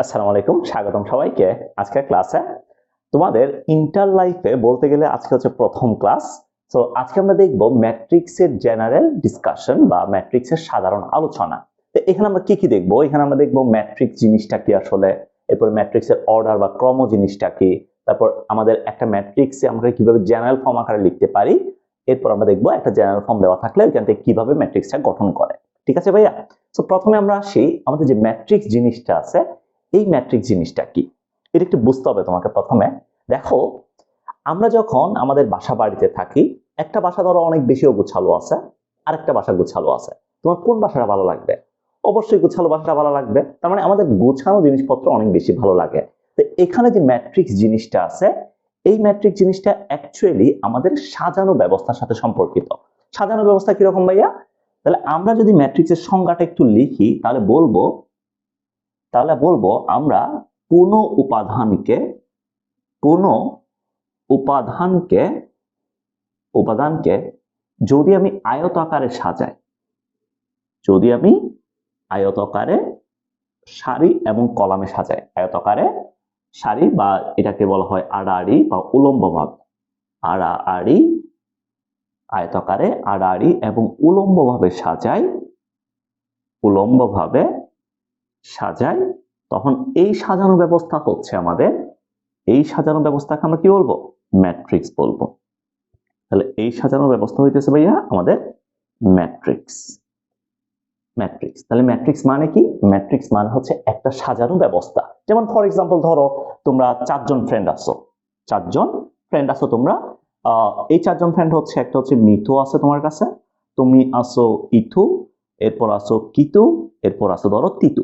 আসসালামু আলাইকুম, স্বাগতম সবাইকে আজকের ক্লাসে। তোমাদের ইন্টার লাইফে বলতে গেলে আজকে হচ্ছে প্রথম ক্লাস। সো আজকে আমরা দেখব ম্যাট্রিক্সের জেনারেল ডিসকাশন বা ম্যাট্রিক্সের সাধারণ আলোচনা। তো এখানে আমরা কি কি দেখব? এখানে আমরা দেখব ম্যাট্রিক্স জিনিসটা কি আসলে, এরপর ম্যাট্রিক্সের অর্ডার বা ক্রম জিনিসটা কি, তারপর আমাদের একটা ম্যাট্রিক্সে আমরা কিভাবে জেনারেল ফর্ম আকারে লিখতে পারি, এরপর আমরা দেখব একটা জেনারেল ফর্ম দেওয়া থাকলে ওইখান থেকে কিভাবে ম্যাট্রিক্সটা গঠন করে। ঠিক আছে ভাইয়া? সো প্রথমে আমরা আসি আমাদের যে ম্যাট্রিক্স জিনিসটা আছে, এই ম্যাট্রিক্স জিনিসটা কি এটা একটু বুঝতে হবে তোমাকে। প্রথমে দেখো, আমরা যখন আমাদের বাসা বাড়িতে থাকি, একটা বাসা ধরো অনেক বেশি গোছালো আছে, আরেকটা বাসা গোছালো আছে, তোমার কোন বাসাটা ভালো লাগবে? অবশ্যই গোছালো বাসাটা ভালো লাগবে। তার মানে আমাদের গোছানো জিনিসপত্র অনেক বেশি ভালো লাগে। তো এখানে যে ম্যাট্রিক্স জিনিসটা আছে, এই ম্যাট্রিক্স জিনিসটা অ্যাকচুয়ালি আমাদের সাজানো ব্যবস্থার সাথে সম্পর্কিত। সাজানো ব্যবস্থা কিরকম ভাইয়া? তাহলে আমরা যদি ম্যাট্রিক্সের সংজ্ঞাটা একটু লিখি তাহলে বলবো আমরা কোনো উপাদানকে যদি আমি আয়তাকারে সাজাই, যদি আমি আয়তাকারে সারি এবং কলামে সাজাই, আয়তাকারে সারি বা এটাকে বলা হয় আড়াআড়ি বা উলম্বভাবে, আয়তাকারে আড়াআড়ি এবং উলম্বভাবে সাজাই, তখন এই সাজানো ব্যবস্থা হচ্ছে আমাদের, এই সাজানো ব্যবস্থাকে আমরা কি বলবো? ম্যাট্রিক্স বলবো। তাহলে এই সাজানো ব্যবস্থা হইতেছে ভাইয়া আমাদের ম্যাট্রিক্স। তাহলে ম্যাট্রিক্স মানে কি? ম্যাট্রিক্স মানে হচ্ছে একটা সাজানো ব্যবস্থা। যেমন ফর এক্সাম্পল ধরো তোমরা চারজন ফ্রেন্ড আছো তোমরা। এই চারজন ফ্রেন্ড হচ্ছে, একটা হচ্ছে মিথু আছে তোমার কাছে, তুমি আসো ইথু, এরপর আসো কিতু, এরপর আসো ধরো তিতু।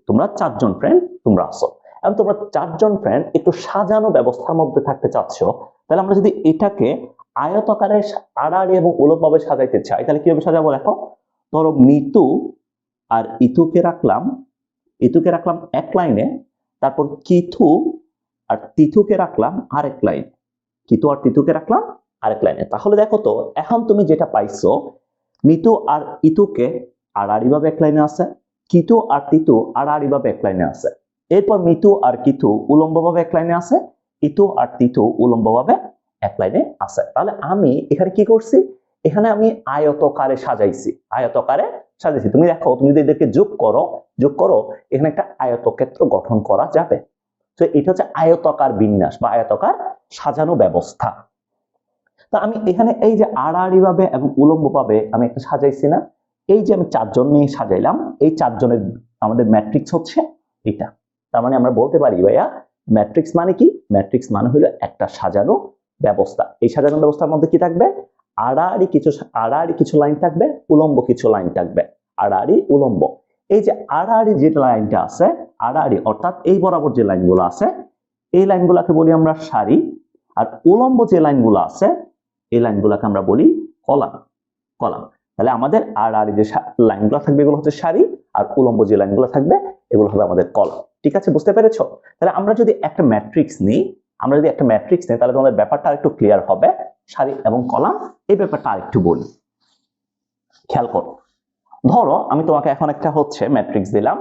তোমরা চারজন ফ্রেন্ড তোমরা আসো, এবং তোমরা চারজন ফ্রেন্ড একটু সাজানো ব্যবস্থার মধ্যে থাকতে চাচ্ছ। তাহলে আমরা যদি এটাকে আয়তাকারে আড়াআড়ি এবং উলম্বভাবে সাজাইতে চাই তাহলে কিভাবে সাজাবো? দেখো, ধরো মিতু আর ইতুকে রাখলাম এক লাইনে, তারপর কিথু আর তিথুকে রাখলাম আরেক লাইনে, তাহলে দেখো তো এখন তুমি যেটা পাইছো, মিতু আর ইতুকে আড়াআড়ি ভাবে এক লাইনে আছে, কিতু আর তিতু আড়াআড়ি ভাবে এক লাইনে আছে, এরপর মিতু আর কিতু উলম্বভাবে এক লাইনে আছে, ইতু আর তিতু উলম্বভাবে এক লাইনে আছে। তাহলে আমি এখানে কি করছি? এখানে আমি আয়তকারে সাজাইছি। তুমি দেখো, তুমি যদি এদেরকে যোগ করো এখানে একটা আয়তক্ষেত্র গঠন করা যাবে। তো এটা হচ্ছে আয়তাকার বিন্যাস বা আয়তাকার সাজানো ব্যবস্থা। তো আমি এখানে এই যে আড়াআড়ি ভাবে এবং উলম্ব ভাবে আমি একটা সাজাইছি না, এই যে আমি চারজন নিয়ে সাজাইলাম, এই চারজনের আমাদের ম্যাট্রিক্স হচ্ছে এটা। তার মানে আমরা বলতে পারি ভাইয়া ম্যাট্রিক্স মানে কি? ম্যাট্রিক্স মানে হলো একটা সাজানো ব্যবস্থা। এই সাজানো ব্যবস্থার মধ্যে কি থাকবে? আড়াআড়ি কিছু লাইন থাকবে, উলম্ব কিছু লাইন থাকবে। আড়াআড়ি উলম্ব, এই যে আড়াআড়ি যে লাইনটা আছে, আড়াআড়ি অর্থাৎ এই বরাবর যে লাইনগুলো আছে, এই লাইনগুলোকে বলি আমরা সারি, আর উলম্ব যে লাইনগুলো আছে এই লাইনগুলোকে আমরা বলি কলাম। তাহলে আমাদের আড়াআড়ি যে লাইনগুলো থাকবে এগুলো হচ্ছে সারি, আর উলম্ব যে লাইনগুলো থাকবে এগুলো হবে আমাদের কলাম। ঠিক আছে, বুঝতে পেরেছো? তাহলে আমরা যদি একটা ম্যাট্রিক্স নিই তাহলে তোমাদের ব্যাপারটা আরেকটু ক্লিয়ার হবে। সারি এবং কলাম এই ব্যাপারটা আরেকটু বলি, খেয়াল করো। ধরো আমি তোমাকে এখন একটা হচ্ছে ম্যাট্রিক্স দিলাম,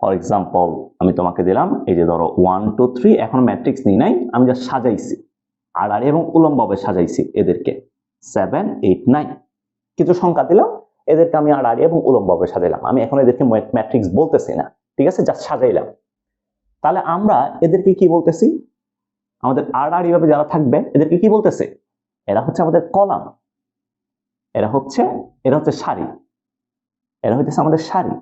ফর এক্সাম্পল আমি তোমাকে দিলাম এই যে ধরো 1 2 3, এখন ম্যাট্রিক্স নিই নাই, আমি যা সাজাইছি আড়াআড়ি এবং উলম্বভাবে সাজাইছি এদেরকে 7 8 9, কিছু সংখ্যা দিলাম, এদেরকে আমি আড়াআড়ি এবং উলম্বভাবে সাজাইলাম। আমি এখন এদেরকে ম্যাট্রিক্স বলতেছি না, ঠিক আছে, জাস্ট সাজাইলাম। তাহলে আমরা এদেরকে কি বলতেছি? আমাদের আড়াআড়ি ভাবে যারা থাকবে এদেরকে কি বলতেছে? এরা হচ্ছে আমাদের কলাম, এরা হচ্ছে সারি, এরা হচ্ছে আমাদের সারি।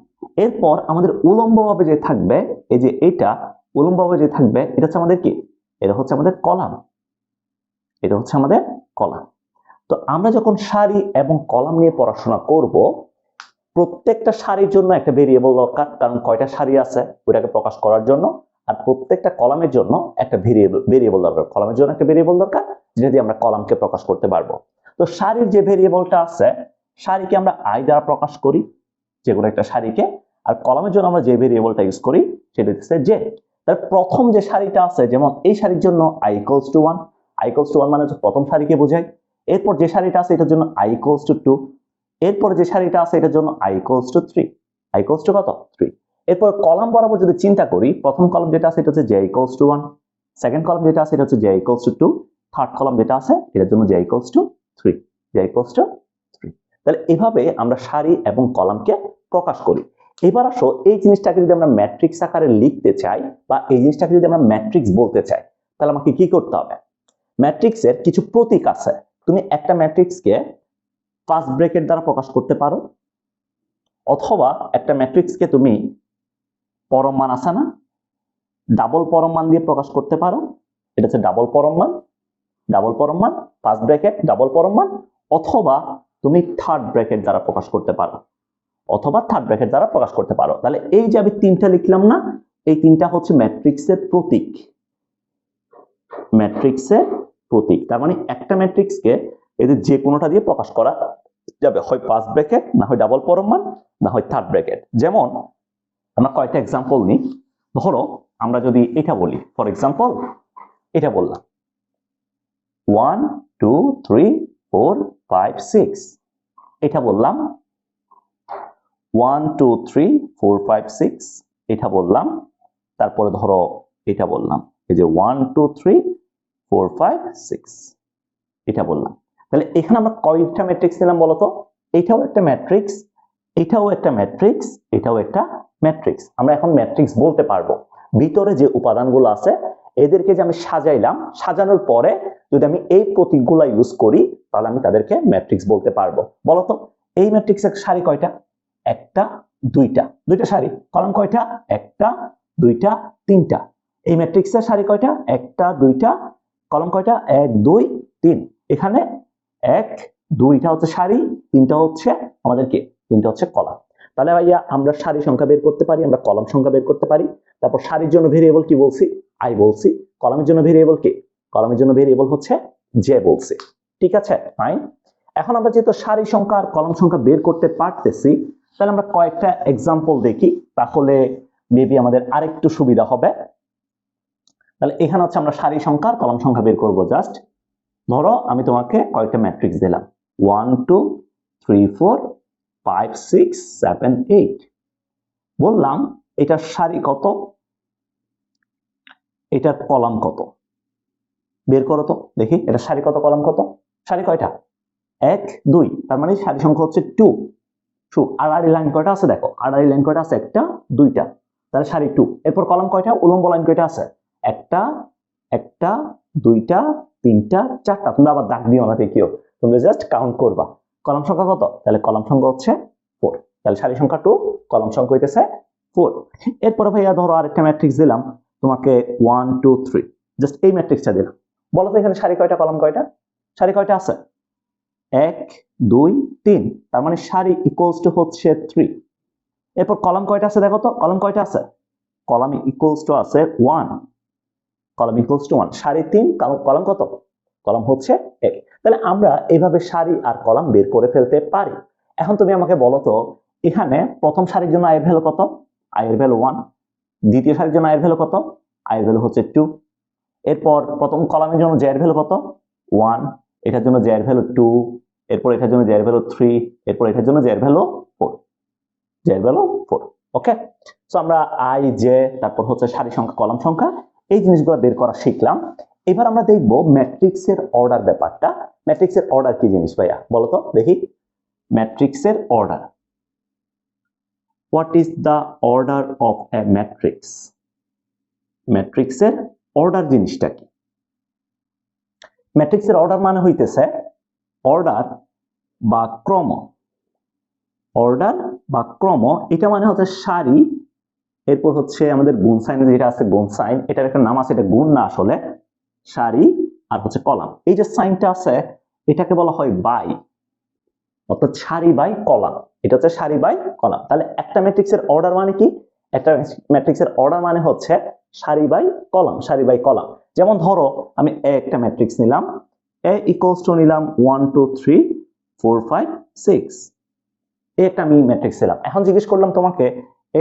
এরপর আমাদের উলম্বভাবে যে থাকবে, এই যে এটা উলম্বভাবে যে থাকবে এটা হচ্ছে আমাদের কি? এটা হচ্ছে আমাদের কলাম, তো আমরা যখন সারি এবং কলাম নিয়ে পড়াশোনা করব, প্রত্যেকটা সারির জন্য একটা ভেরিয়েবল দরকার, কারণ কয়টা সারি আছে ওইটাকে প্রকাশ করার জন্য, আর প্রত্যেকটা কলামের জন্য একটা ভেরিয়েবল দরকার। কলামের জন্য একটা ভেরিয়েবল দরকার যেটা দিয়ে আমরা কলামকে প্রকাশ করতে পারবো। তো সারির যে ভেরিয়েবলটা আছে, সারিকে আমরা আই দ্বারা প্রকাশ করি, যে কোনো একটা সারিকে, আর কলামের জন্য আমরা যে ভেরিয়েবলটা ইউজ করি সেটা হচ্ছে জে। তার প্রথম যে সারিটা আছে, যেমন এই সারির জন্য i = 1, মানে হচ্ছে প্রথম সারিকে বোঝায়। এরপর যে সারিটা আছে এটার জন্য i = 2, এরপর যে সারিটা আছে এটার জন্য i = 3, কত 3। এরপর কলাম বরাবর যদি চিন্তা করি, প্রথম কলাম যেটা আছে এটা হচ্ছে j equals to 1, second column যেটা আছে এটা হচ্ছে j equals to 2, third column যেটা আছে এটার জন্য j equals to 3, j equals to 3। তাহলে এভাবে আমরা সারি এবং কলামকে প্রকাশ করি। এবার আসো এই জিনিসটাকে যদি আমরা ম্যাট্রিক্স আকারে লিখতে চাই বা এই জিনিসটাকে যদি আমরা ম্যাট্রিক্স বলতে চাই, তাহলে আমাকে কি করতে হবে? ম্যাট্রিক্সের কিছু প্রতীক আছে। তুমি একটা ম্যাট্রিক্সকে ফার্স্ট ব্র্যাকেট দ্বারা প্রকাশ করতে পারো, অথবা একটা ম্যাট্রিক্সকে তুমি পরম মান আছে না, ডাবল পরম মান দিয়ে প্রকাশ করতে পারো। এটা হচ্ছে ডাবল পরম মান, ফার্স্ট ব্র্যাকেট ডাবল পরম মান, অথবা তুমি থার্ড ব্র্যাকেট দ্বারা প্রকাশ করতে পারো, তাহলে এই যে আমি তিনটা লিখলাম না, এই তিনটা হচ্ছে ম্যাট্রিক্সের প্রতীক। তার মানে একটা ম্যাট্রিক্সকে এদের যে কোনোটা দিয়ে প্রকাশ করা যাবে, হয় ফার্স্ট ব্র্যাকেট, না হয় ডাবল পরম মান, না হয় থার্ড ব্র্যাকেট। যেমন আমরা কয়েকটা এক্সাম্পল নিই। ধরো আমরা যদি এটা বলি, ফর এক্সাম্পল এটা বললাম 1 2 3 4 5 6, এটা বললাম 1 2 3 4 5 6, এটা বললাম। তারপরে ধরো এটা বললাম, এই যে 1 2 3 4 5 6, এটা বললাম। তাহলে এখানে আমরা কয়টা ম্যাট্রিক্স নিলাম বলতো? এটাও একটা ম্যাট্রিক্স, এটাও একটা ম্যাট্রিক্স, এটাও একটা ম্যাট্রিক্স। আমরা এখন ম্যাট্রিক্স বলতে পারবো ভিতরে যে উপাদানগুলো আছে এদেরকে যে আমি সাজাইলাম, সাজানোর পরে যদি আমি এই প্রতীকগুলো ইউজ করি তাহলে আমি তাদেরকে ম্যাট্রিক্স বলতে পারবো। বলতো এই ম্যাট্রিক্সের সারি কয়টা? একটা, দুইটা সারি। কলাম কয়টা? একটা, দুইটা, তিনটা। এই ম্যাট্রিক্সের সারি কয়টা? একটা, দুইটা। কলাম কয়টা? 1 2 3। এখানে 1 2টা হচ্ছে সারি, তিনটা হচ্ছে আমাদের কি? তিনটা হচ্ছে কলাম। তাহলে ভাইয়া আমরা সারি সংখ্যা বের করতে পারি, আমরা কলাম সংখ্যা বের করতে পারি। তারপর সারির জন্য ভেরিয়েবল কি বলছি? i বলছি। কলামের জন্য ভেরিয়েবল কি? কলামের জন্য ভেরিয়েবল হচ্ছে j বলছি। ঠিক আছে, ফাইন। এখন আমরা যেহেতু সারি সংখ্যা আর কলাম সংখ্যা বের করতে পারতেছি, তাহলে আমরা কয়েকটা এক্সাম্পল দেখি, তাহলে মেবি আমাদের আরেকটু সুবিধা হবে। তাহলে এখানে হচ্ছে আমরা সারি সংখ্যা আর কলাম সংখ্যা বের করব। জাস্ট ধরো আমি তোমাকে কয়েকটা ম্যাট্রিক্স দিলাম 1 2 3 4 5 6 7 8, বললাম এটার সারি কত, এটার কলাম কত, বের করো তো দেখি এটা সারি কত, কলাম কত। সারি কয়টা? 1 2, তার মানে সারি সংখ্যা হচ্ছে 2। আড়াআড়ি লাইন কয়টা আছে দেখো, আড়াআড়ি লাইন কয়টা আছে? একটা, দুইটা, তাহলে সারি 2। এরপর কলাম কয়টা? উলম্ব লাইন কয়টা আছে? একটা, একটা, দুইটা, তিনটা, চারটা। তোমরা আবার দাগ দিও না, দেখিও, তোমরা জাস্ট কাউন্ট করবা। কলাম সংখ্যা কত? তাহলে কলাম সংখ্যা হচ্ছে 4। তাহলে সারি সংখ্যা 2, কলাম সংখ্যা হইতেছে 4। এরপরে ভাইয়া ধরো আরেকটা ম্যাট্রিক্স দিলাম তোমাকে 1 2 3, জাস্ট এই ম্যাট্রিক্সটা দিলাম। বলো তো এখানে সারি কয়টা, কলাম কয়টা? সারি কয়টা আছে? 1 2 3, তার মানে সারি ইকুয়ালস টু হচ্ছে 3। এরপর কলাম কয়টা আছে দেখো তো, কলাম কয়টা আছে? কলাম ইকুয়ালস টু আছে 1, কলাম ইকুয়ালস টু 1। সারি 3, কলাম কত? কলাম হচ্ছে 1। তাহলে আমরা এইভাবে সারি আর কলাম বের করে ফেলতে পারি। এখন তুমি আমাকে বলো তো এখানে প্রথম সারির জন্য i এর ভ্যালু কত? i এর ভ্যালু 1। দ্বিতীয় সারির জন্য i এর ভ্যালু কত? i এর ভ্যালু হচ্ছে 2। এরপর প্রথম কলামের জন্য j এর ভ্যালু কত? 1। এটার জন্য j এর ভ্যালু 2। এরপর এটার জন্য j এর ভ্যালু 3। এরপর এটার জন্য j এর ভ্যালু 4, j এর ভ্যালু 4। ওকে, সো আমরা i j তারপর হচ্ছে সারি সংখ্যা, কলাম সংখ্যা, এই জিনিসগুলো বের করা শিখলাম। এবার আমরা দেখব ম্যাট্রিক্সের অর্ডার ব্যাপারটা। ম্যাট্রিক্সের অর্ডার কি জিনিস ভাইয়া বলো তো দেখি? ম্যাট্রিক্সের order, what is the order of A matrix? ম্যাট্রিক্সের অর্ডার জিনিসটা কি? ম্যাট্রিক্সের অর্ডার মানে হইতেছে অর্ডার বা ক্রম। অর্ডার বা ক্রম, এটা মানে হচ্ছে সারি, এরপর হচ্ছে আমাদের গুণ সাইন যেটা আছে, গুণ সাইন, এটার একটা নাম আছে, এটা গুণ না আসলে, সারি আর হচ্ছে কলাম। এই যে সাইনটা আছে এটাকে বলা হয় বাই, অর্থাৎ সারি বাই কলাম। এটা হচ্ছে সারি বাই কলাম। তাহলে একটা ম্যাট্রিক্সের অর্ডার মানে কি? একটা ম্যাট্রিক্সের অর্ডার মানে হচ্ছে সারি বাই কলাম, সারি বাই কলাম। যেমন ধরো আমি একটা ম্যাট্রিক্স নিলাম, a ইকুয়ালস টু নিলাম 1 2 3 4 5 6, এটা আমি ম্যাট্রিক্স নিলাম। এখন জিজ্ঞেস করলাম তোমাকে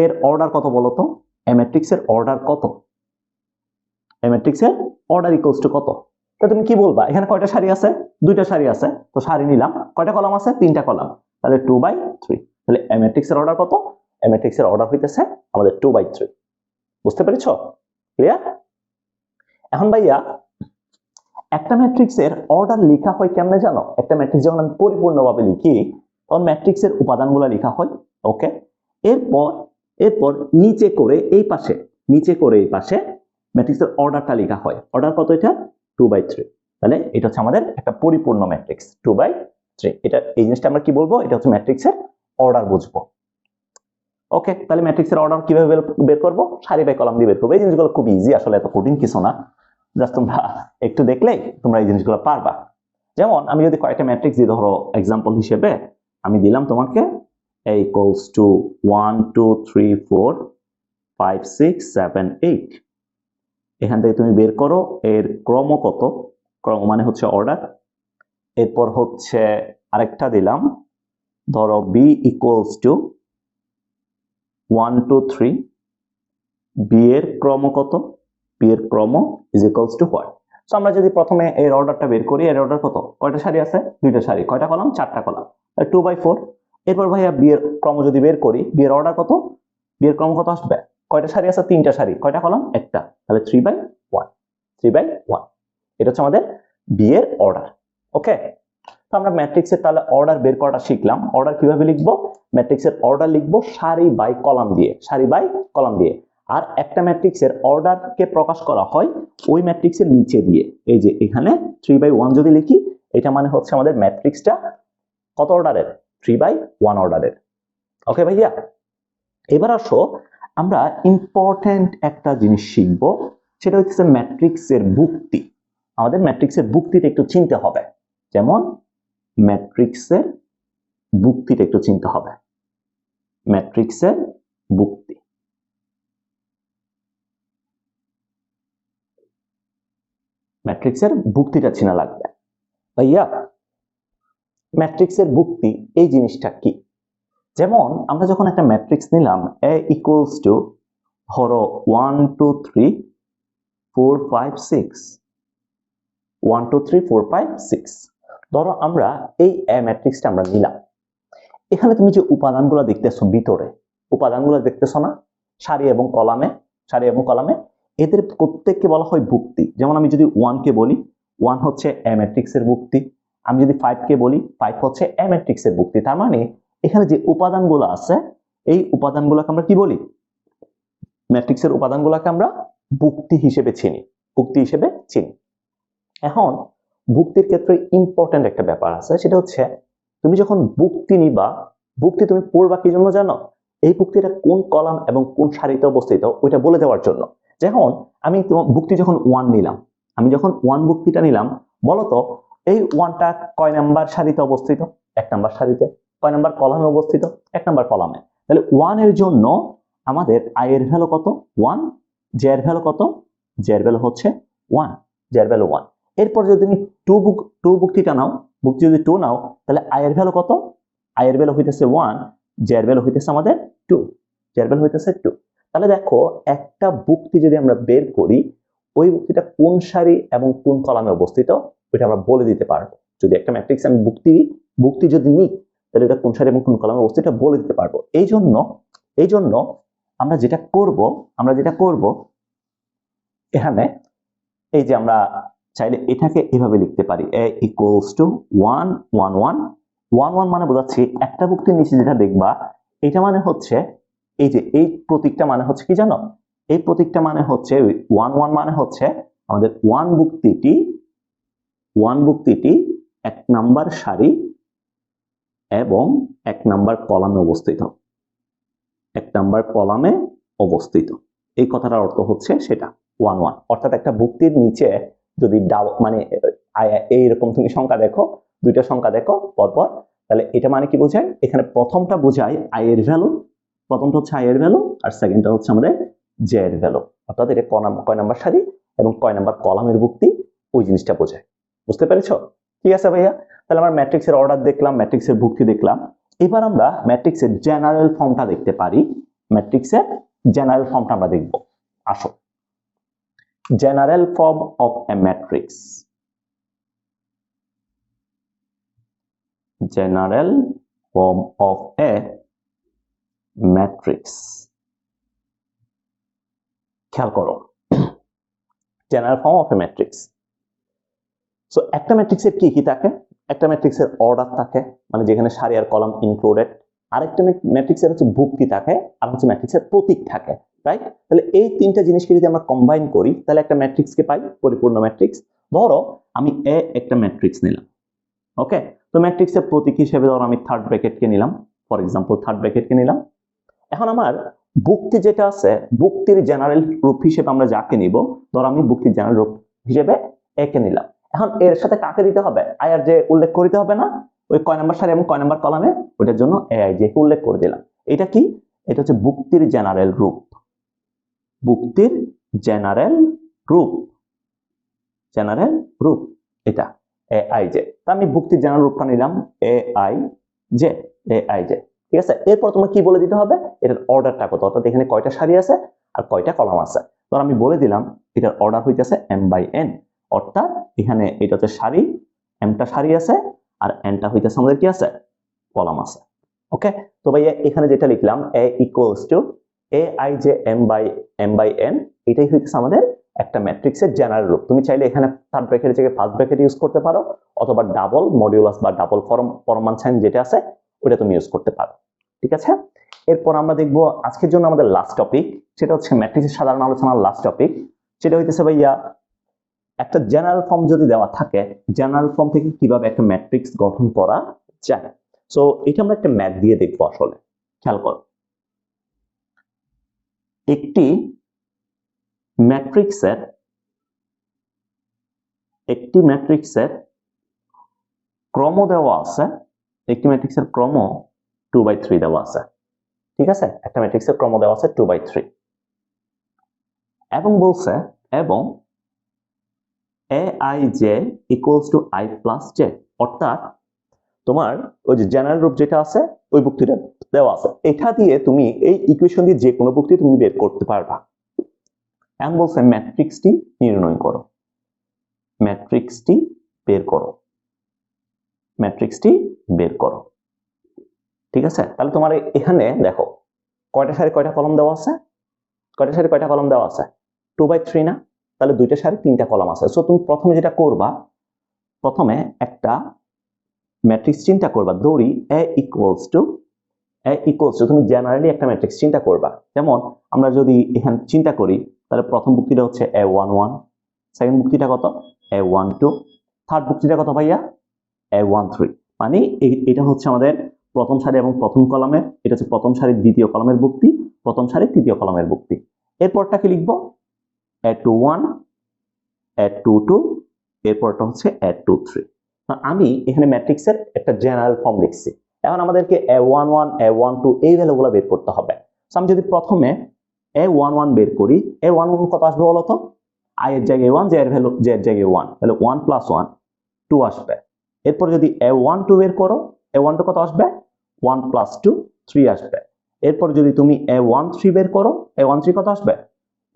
এর অর্ডার কত বলো তো? এই ম্যাট্রিক্সের অর্ডার কত? এই ম্যাট্রিক্সের অর্ডার ইকুয়ালস টু কত? তো তুমি কি বলবা? এখানে কয়টা সারি আছে? দুইটা সারি আছে, তো সারি নিলাম। কয়টা কলাম আছে? তিনটা কলাম, তাহলে 2/3। তাহলে এই ম্যাট্রিক্সের অর্ডার কত? এই ম্যাট্রিক্সের অর্ডার হইতেছে আমাদের 2/3। বুঝতে পেরেছো? ক্লিয়ার? এখন ভাইয়া একটা ম্যাট্রিক্সের অর্ডার লেখা হয় কেমনে জানো? একটা ম্যাট্রিক্স যখন আমি পরিপূর্ণভাবে লিখি তখন ম্যাট্রিক্সের উপাদানগুলো লেখা হয়। ওকে, এরপর নিচে করে এই পাশে ম্যাট্রিক্সের অর্ডারটা লেখা হয়। অর্ডার কত? এটা 2/3। তাহলে এটা হচ্ছে আমাদের একটা পরিপূর্ণ ম্যাট্রিক্স 2/3। এটা এই জিনিসটা আমরা কি বলবো? এটা হচ্ছে ম্যাট্রিক্সের অর্ডার বুঝবো। ওকে, তাহলে ম্যাট্রিক্সের অর্ডার কিভাবে বের করবো? সারি বাই কলাম দিয়ে বের করবো। এই জিনিসগুলো খুব ইজি, আসলে এত কঠিন কিছু না, জাস্ট তোমরা একটু দেখলেই তোমরা এই জিনিসগুলো পারবা। যেমন আমি যদি কয়েকটা ম্যাট্রিক্স দিই, ধরো এক্সাম্পল হিসেবে আমি দিলাম তোমাকে a equals to 1 2 3 4 5 6 7 8। এখান থেকে তুমি বের করো এর ক্রম কত, ক্রম মানে হচ্ছে অর্ডার। এরপর হচ্ছে আরেকটা দিলাম, ধরো b equals to 1 2 3, b এর ক্রম কত, b এর ক্রম is equals to what? So আমরা যদি প্রথমে এর অর্ডারটা বের করি, এর অর্ডার কত? কয়টা সারি আছে? দুইটা সারি। কয়টা কলাম? চারটা কলাম, 2/4। এরপর ভাইয়া বি এর ক্রম যদি বের করি, বি এর অর্ডার কত? বি এর ক্রম কত আসবে? কয়টা সারি আছে? তিনটা সারি। কয়টা কলাম? একটা, তাহলে 3/1। 3/1 এটা হচ্ছে আমাদের বি এর অর্ডার। ওকে, তো আমরা ম্যাট্রিক্সের তাহলে অর্ডার বের করাটা শিখলাম। অর্ডার কিভাবে লিখবো? ম্যাট্রিক্সের অর্ডার লিখবো সারি বাই কলাম দিয়ে, সারি বাই কলাম দিয়ে। আর একটা ম্যাট্রিক্সের অর্ডারকে প্রকাশ করা হয় ওই ম্যাট্রিক্সের নিচে দিয়ে। এই যে এখানে 3/1 যদি লিখি, এটা মানে হচ্ছে আমাদের ম্যাট্রিক্সটা কত অর্ডারের? 3/1 অর্ডারের। ওকে ভাইয়া, এবার আসো আমরা ইম্পর্টেন্ট একটা জিনিস শিখবো, সেটা হচ্ছে ম্যাট্রিক্সের বুক্তি। আমাদের ম্যাট্রিক্সের বুক্তিটা একটু চিনতে হবে। যেমন ম্যাট্রিক্সের বুক্তিটা একটু চিনতে হবে। ম্যাট্রিক্সের বুক্তি, ম্যাট্রিক্সের বুক্তিটা চেনা লাগবে। ভাইয়া ম্যাট্রিক্সের বুক্তি এই জিনিসটা কি? যেমন আমরা যখন একটা ম্যাট্রিক্স নিলাম a equals to ধরো 1 2 3 4 5 6, 1 2 3 4 5 6, ধরো আমরা এই ম্যাট্রিক্সটা আমরা নিলাম। এখানে তুমি যে উপাদানগুলো দেখতেছো ভিতরে, উপাদানগুলো দেখতেছো না? সারি এবং কলামে, সারি এবং কলামে এদের প্রত্যেককে বলা হয় বুক্তি। যেমন আমি যদি 1 কে বলি, 1 হচ্ছে এ ম্যাট্রিক্সের বুক্তি। আমি যদি 5 কে বলি, 5 হচ্ছে এ ম্যাট্রিক্সের বুক্তি। তার মানে এখানে যে উপাদানগুলো আছে এই উপাদানগুলোকে আমরা কি বলি? ম্যাট্রিক্সের উপাদানগুলোকে আমরা বুক্তি হিসেবে চিনি, বুক্তি হিসেবে চিনি। এখন বুক্তির ক্ষেত্রে ইম্পর্টেন্ট একটা ব্যাপার আছে, সেটা হচ্ছে তুমি যখন বুক্তি নিবা, বুক্তি তুমি পড়বা কি জন্য জানো? এই বুক্তিটা কোন কলাম এবং কোন সারিতে অবস্থিত ওইটা বলে দেওয়ার জন্য। যেমন আমি বুক্তি যখন 1 নিলাম, আমি যখন 1 বুক্তিটা নিলাম, বলতো এই 1টা কয় নাম্বার সারিতে অবস্থিত? 1 নাম্বার সারিতে। কয় নাম্বার কলামে অবস্থিত? 1 নাম্বার কলামে। তাহলে 1 এর জন্য আমাদের i এর ভ্যালু কত? 1। j এর ভ্যালু কত? j এর ভ্যালু হচ্ছে 1, j এর ভ্যালু 1। এরপর যদি তুমি 2 বুক্তিটা নাও, বুক্তি যদি 2 নাও, তাহলে i এর ভ্যালু কত? i এর ভ্যালু হইতেছে 1, j এর ভ্যালু হইতেছে আমাদের 2, j এর ভ্যালু হইতেছে 2। তাহলে দেখো একটা বুক্তি যদি আমরা বের করি, ওই বুক্তিটা কোন সারি এবং কোন কলামে অবস্থিত ওইটা আমরা বলে দিতে পারবো। যদি একটা ম্যাট্রিক্স আমি বুক্তি যদি নিই, তাহলে এটা কোন সারি এবং কোন কলামে অবস্থিত বলে দিতে পারবো। এই জন্য আমরা যেটা করব এখানে, এই যে আমরা চাইলে এটাকে এভাবে লিখতে পারি a equals to 1 1 1 1 1 মানে বোঝাচ্ছি একটা বুক্তির নিচে যেটা দেখবা এটা মানে হচ্ছে এই যে এই প্রতীকটা মানে হচ্ছে কি জানো? এই প্রতীকটা মানে হচ্ছে 1 1 মানে হচ্ছে আমাদের 1 বুক্তিটি 1 নাম্বার সারি এবং 1 নাম্বার কলামে অবস্থিত, 1 নাম্বার কলামে অবস্থিত। এই কথাটার অর্থ হচ্ছে সেটা 1 1। অর্থাৎ একটা বুক্তির নিচে যদি মানে এইরকম তুমি সংখ্যা দেখো, দুইটা সংখ্যা দেখো পরপর, তাহলে এটা মানে কি বোঝায়? এখানে প্রথমটা বোঝায় i এর ভ্যালু, প্রথমটা হচ্ছে i এর ভ্যালু, আর সেকেন্ডটা হচ্ছে আমাদের j এর ভ্যালু। অর্থাৎ এটা কয় নাম্বার সারি এবং কয় নাম্বার কলামের বুক্তি ওই জিনিসটা বোঝায়। বুঝতে পেরেছো? ঠিক আছে ভাইয়া, তাহলে আমরা ম্যাট্রিক্সের অর্ডার দেখলাম, ম্যাট্রিক্সের বুক্তি দেখলাম। এবার আমরা ম্যাট্রিক্সের জেনারেল ফর্মটা দেখতে পারি। ম্যাট্রিক্সের জেনারেল ফর্মটা আমরা দেখব। আসো, general form of A matrix. General form of A matrix. খেয়াল করো, general form of A matrix. So একটা ম্যাট্রিক্সের কি কি থাকে? একটা ম্যাট্রিক্সের অর্ডার থাকে, মানে যেখানে সারি আর কলাম ইনক্লুডেড। আরেকটা ম্যাট্রিক্সের হচ্ছে ভুক্তি থাকে, আর হচ্ছে ম্যাট্রিক্সের প্রতীক থাকে, রাইট? তাহলে এই তিনটা জিনিসকে যদি আমরা কম্বাইন করি তাহলে একটা ম্যাট্রিক্সকে পাই, পরিপূর্ণ ম্যাট্রিক্স। ধরো আমি এ একটা ম্যাট্রিক্স নিলাম, ওকে? তো ম্যাট্রিক্সের প্রতীক হিসেবে ধরো আমি থার্ড ব্র্যাকেটকে নিলাম, ফর এক্সাম্পল থার্ড ব্র্যাকেটকে নিলাম। এখন আমার ভুক্তি যেটা আছে, ভুক্তির জেনারেল রূপ হিসেবে আমরা যাকে নিব, ধরো আমি ভুক্তির জেনারেল রূপ হিসেবে এ কে নিলাম। এখন এর সাথে কাকে দিতে হবে? আই আর জে উল্লেখ করতে হবে না? ওই কয় নাম্বার সারি এবং কয় নাম্বার কলামে, ওটার জন্য এ আই জে কে উল্লেখ করে দিলাম। এটা কি? এটা হচ্ছে ভুক্তির জেনারেল রূপ। ভুক্তির জেনারেল রূপ, জেনারেল রূপ এটা এ আই জে। তা আমি ভুক্তির জেনারেল রূপটা নিলাম A I J, A I J, ঠিক আছে? এরপর তোমাকে কি বলে দিতে হবে? এটার অর্ডারটা কত, অর্থাৎ এখানে কয়টা সারি আছে আর কয়টা কলাম আছে। তো আমি বলে দিলাম এটার অর্ডার হইতেছে m বাই n, অর্থাৎ এখানে এটা হচ্ছে সারি, mটা সারি আছে আর nটা হইতেছে আমাদের কি আছে? কলাম আছে, ওকে? তো ভাইয়া এখানে যেটা লিখলাম a equals to a i j m by n, এটাই হইতেছে আমাদের একটা ম্যাট্রিক্সের জেনারেল রূপ। তুমি চাইলে এখানে থার্ড ব্র্যাকেটের জায়গায় ফার্স্ট ব্র্যাকেট ইউজ করতে পারো, অথবা ডাবল মডিউলাস বা ডাবল পরমান সাইন যেটা আছে ওটা তুমি ইউজ করতে পারো, ঠিক আছে? এরপর আমরা দেখবো আজকের জন্য আমাদের লাস্ট টপিক, সেটা হচ্ছে ম্যাট্রিক্সের সাধারণ আলোচনার লাস্ট টপিক। সেটা হইতেছে ভাইয়া একটা জেনারেল ফর্ম যদি দেওয়া থাকে, জেনারেল ফর্ম থেকে কিভাবে একটা ম্যাট্রিক্স গঠন করা যায়। সো এটা আমরা একটা ম্যাথ দিয়ে দেখবো। আসলে খেয়াল করো, একটি ম্যাট্রিক্সের ক্রম দেওয়া আছে, একটি ম্যাট্রিক্সের ক্রম 2/3 দেওয়া আছে, ঠিক আছে? একটা ম্যাট্রিক্সের ক্রম দেওয়া আছে 2/3 এবং বলছে এবং aij equals to i plus j, অর্থাৎ তোমার ওই যে জেনারেল রূপ যেটা আছে ওই ভুক্তিটা দেওয়া আছে, এটা দিয়ে তুমি এই ইকুয়েশন দিয়ে যে কোনো ভুক্তি তুমি বের করতে পারবা। এখন বলছে ম্যাট্রিক্সটি নির্ণয় করো, ম্যাট্রিক্সটি বের করো, ম্যাট্রিক্সটি বের করো, ঠিক আছে? তাহলে তোমার এখানে দেখো কয়টা সারি কয়টা কলাম দেওয়া আছে, কয়টা সারি কয়টা কলাম দেওয়া আছে? 2/3 না? তাহলে দুইটা সারি তিনটা কলাম আছে। সো তুমি প্রথমে যেটা করবা, প্রথমে একটা ম্যাট্রিক্স চিন্তা করবা, ধরি a ইকুয়ালস টু তুমি জেনারেলি একটা ম্যাট্রিক্স চিন্তা করবা। যেমন আমরা যদি এখানে চিন্তা করি তাহলে প্রথম ভুক্তিটা হচ্ছে a11, সেকেন্ড ভুক্তিটা কত? a12, থার্ড ভুক্তিটা কত ভাইয়া? a13। মানে এটা হচ্ছে আমাদের প্রথম সারি এবং প্রথম কলামের, এটা হচ্ছে প্রথম সারির দ্বিতীয় কলামের ভুক্তি, প্রথম সারির তৃতীয় কলামের ভুক্তি। এরপরটাকে লিখবো a21, a22, এরপরটা হচ্ছে a23। আমি এখানে ম্যাট্রিক্সের একটা জেনারেল ফর্ম লিখছি। এখন আমাদেরকে a11, a12 এই ভ্যালুগুলো বের করতে হবে। আমি যদি প্রথমে a11 বের করি, a11 কত আসবে বলতো? i এর জায়গায় 1, j এর ভ্যালু j এর জায়গায় 1, তাহলে 1 + 1 2 আসবে। এরপর যদি a12 বের করো, a12 কত আসবে? 1 + 2 3 আসবে। এরপর যদি তুমি a13 বের করো, a13 কত আসবে?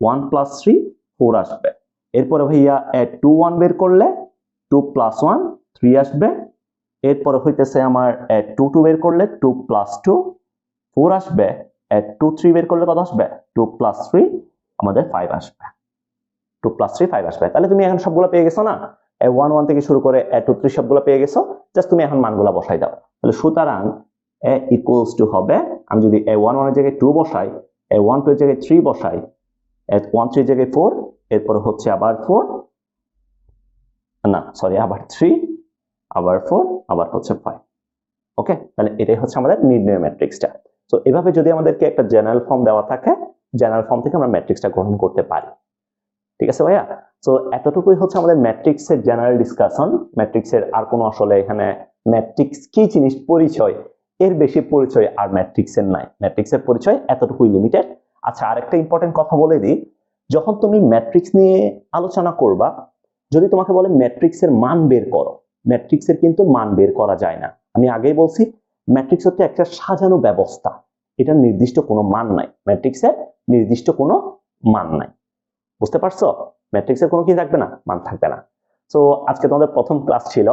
1 + 3 4 আসবে। এরপরে ভাইয়া a21 বের করলে 2 + 1 3 আসবে। এরপরে হইতেছে আমার a22 বের করলে 2 + 2 4 আসবে। a23 বের করলে কত আসবে? 2 + 3 আমাদের 5 আসবে। 2 + 3 5 আসবে। তাহলে তুমি এখন সবগুলো পেয়ে গেছো না? a11 থেকে শুরু করে a23 সবগুলো পেয়ে গেছো। জাস্ট তুমি এখন মানগুলো বসাই দাও। তাহলে সুতরাং a ইকুয়ালস টু হবে, আমি যদি a11 এর জায়গায় 2 বসাই, a12 এর জায়গায় 3 বসাই, a13 এর জায়গায় 4, এরপর হচ্ছে আবার 4, না সরি আবার 3, আবার 4, আবার হচ্ছে 5। ওকে, তাহলে এটাই হচ্ছে আমাদের নির্ণয় ম্যাট্রিক্সটা। সো এভাবে যদি আমাদেরকে একটা জেনারেল ফর্ম দেওয়া থাকে, জেনারেল ফর্ম থেকে আমরা ম্যাট্রিক্সটা গ্রহণ করতে পারি, ঠিক আছে ভাইয়া? সো এতটুকুই হচ্ছে আমাদের ম্যাট্রিক্সের জেনারেল ডিসকাশন। ম্যাট্রিক্সের আর কোনো আসলে এখানে ম্যাট্রিক্স কি জিনিস পরিচয়, এর বেশি পরিচয় আর ম্যাট্রিক্সের নাই। ম্যাট্রিক্সের পরিচয় এতটুকুই লিমিটেড। আচ্ছা, আরেকটা ইম্পর্টেন্ট কথা বলে দিই, যখন তুমি ম্যাট্রিক্স নিয়ে আলোচনা করবা, যদি তোমাকে বলে ম্যাট্রিক্সের মান বের করো, ম্যাট্রিক্সের কিন্তু মান বের করা যায় না। আমি আগেই বলছি ম্যাট্রিক্স হচ্ছে একটা সাজানো ব্যবস্থা, এটা নির্দিষ্ট কোনো মান নাই, ম্যাট্রিক্সের নির্দিষ্ট কোনো মান নাই। বুঝতে পারছো? ম্যাট্রিক্সের কোনো কি থাকবে না? মান থাকবে না। সো আজকে তোমাদের প্রথম ক্লাস ছিল,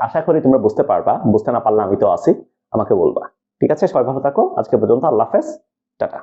আশা করি তোমরা বুঝতে পারবা। বুঝতে না পারলে আমি তো আছি, আমাকে বলবা, ঠিক আছে, সবাই ভালো থাকো, আজকে পর্যন্ত, আল্লাহ হাফেজ, টাটা।